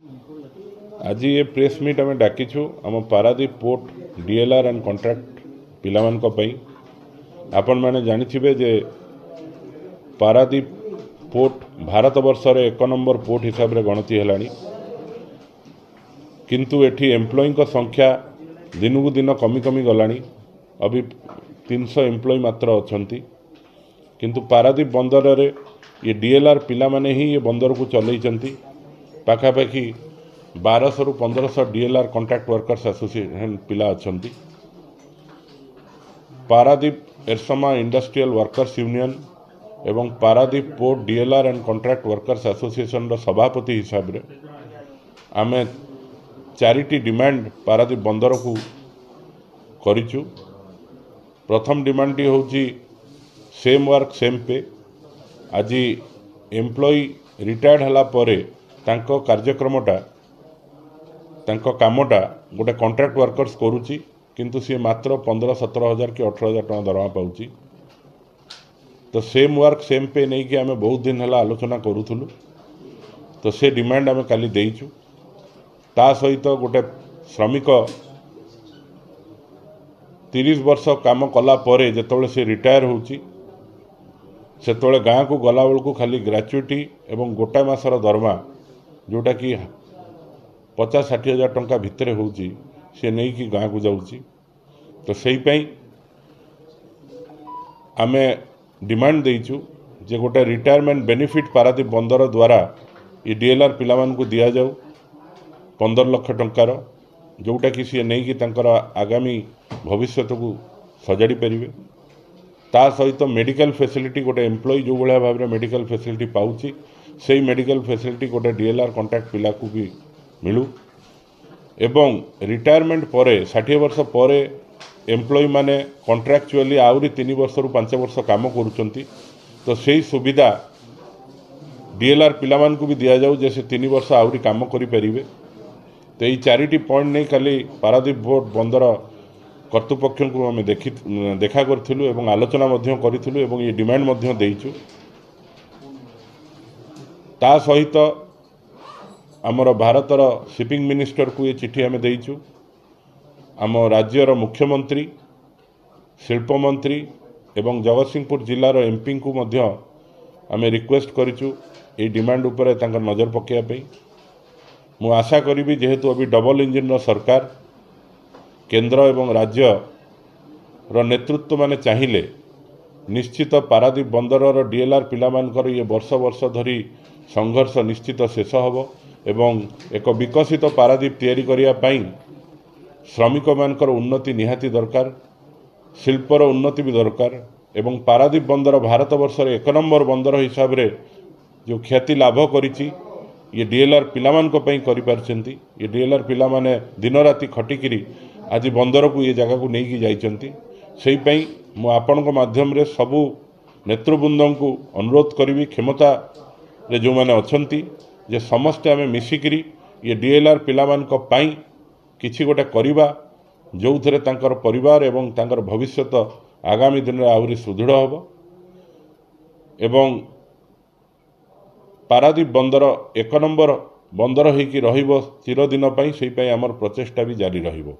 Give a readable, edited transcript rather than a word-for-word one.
आज ये press meet आम डाकिछु आम Paradip port DLR and contract पिलामानकपई आपण मैंने जानिथिबे जे पारादीप पोर्ट भारत वर्षर 1 नंबर पोर्ट हिसाब से गणति हेलानी किंतु एठी एम्प्लॉई संख्या दिन को दिन कमी कमी गलानी अभी 300 एम्प्लॉई मात्र अछंती किंतु पारादीप बंदर रे ये डीएलआर पिला माने ही ये बंदर को चलैचंती पाखापाखि 1200 रु 1500 डीएलआर कॉन्ट्रैक्ट वर्कर्स एसोसिएशन पिला अछंती। Paradip Ersama industrial workers union एवं Paradip port DLR and contract workers association रो सभापति हिसाब रे आमे 4टी डिमांड पारादीप बंदर को करिचु। प्रथम डिमांड टी होची सेम वर्क सेम पे। आज एम्प्लॉई रिटायर्ड हला परे तांको कार्यक्रमटा तांको कामटा गोटे कॉन्ट्रैक्ट वर्कर्स करूची किंतु सी मात्र 15-17 हजार कि 18 हजार टका दरमा पाउची। तो सेम वर्क सेम पे नहीं कि आमे बहुत दिन हला आलोचना करूथुलु तो से डिमांड आमे काली देइचु। ता सहित गोटे श्रमिक 30 वर्ष काम कला परे जेतोले से रिटायर होची सेतोले गाँ को गला बेलू खाली ग्रेच्युटी एवं गोटा मासर दरमा जोटा कि 50-60 हजार टंका भितर होची से नहीं कि गाँ को जाऊची। तो सही पई आमे डिमांड देइचु जे गोटे रिटायरमेंट बेनिफिट पारादीप बंदर द्वारा ये डीएलआर पिलामान को दिया जाऊ 15 लाख टंकार जोटा कि सी नहीं कि तांकर आगामी भविष्य को सजाड़ी पारे। ता सहित मेडिकल फैसिलिटी गोटे एम्प्लॉई जो भाया भाव में मेडिकल फैसिलिटी पाउची से मेडिकल फैसिलिटी गोटे डीएलआर कॉन्ट्रैक्ट पिला को भी मिलू एवं रिटायरमेंट परे 60 वर्ष परे एम्प्लॉई माने कॉन्ट्रैक्चुअली आउरी 3 वर्ष रु 5 वर्ष काम करुचंती तो सही सुविधा डीएलआर पिलामान को भी दिया जाऊ जैसे 3 वर्ष आउरी काम करि परिबे। तो ये 4टी पॉइंट नहीं खाली पारादीप बोर्ड बंदर कर्तृपक्ष को आम देखा करूँ एवं आलोचना करूँ एवं ये डिमांड देइचु। ता सहित आमर भारतर शिपिंग मिनिस्टर को ये चिठी आम देइचु। आम राज्यर मुख्यमंत्री शिल्प मंत्री एवं जगतसिंहपुर जिलार एमपी को मध्य आम रिक्वेस्ट करिचु ये डिमांड उपरे तांकर नजर पकेया। मु आशा करी जेहेतु अभी डबल इंजिन सरकार केंद्र एवं राज्य रो नेतृत्व माने चाहिए निश्चित पारादीप बंदर डीएलआर पिलामानकर ये वर्ष वर्ष धरी संघर्ष निश्चित शेष हब एवं एक विकसित पारादीप तैयारी करिया पई श्रमिक मानकर उन्नति निहाती दरकार शिल्पर उन्नति भी दरकार एवं पारादीप बंदर भारत वर्षर 1 नंबर बंदर हिसाब रे जो ख्याति लाभ करिछि ये डीएलआर पिलामान को पई करि पारछंती। ये डीएलआर पिला माने दिन राति खटिकिरी आज बंदर को ये जगह को नहीं जाइछंती। सेही पई मु आपन को माध्यम रे सबु नेतृवृंद को अनुरोध करी क्षमता रे जो माने अछंती जे समस्ते आमे मिसिकरी ये डीएलआर पिलामान को पई किछि गोटे करिबा जो थरे तांकर परिवार एवं तांकर भविष्यत आगामी दिन में आहुरी सुदृढ़ हब एवं पारादीप बंदर 1 नंबर बंदर होइकी रहिबो चिरदिन पई सेही पई हमर प्रचेष्टा भी जारी रहिबो।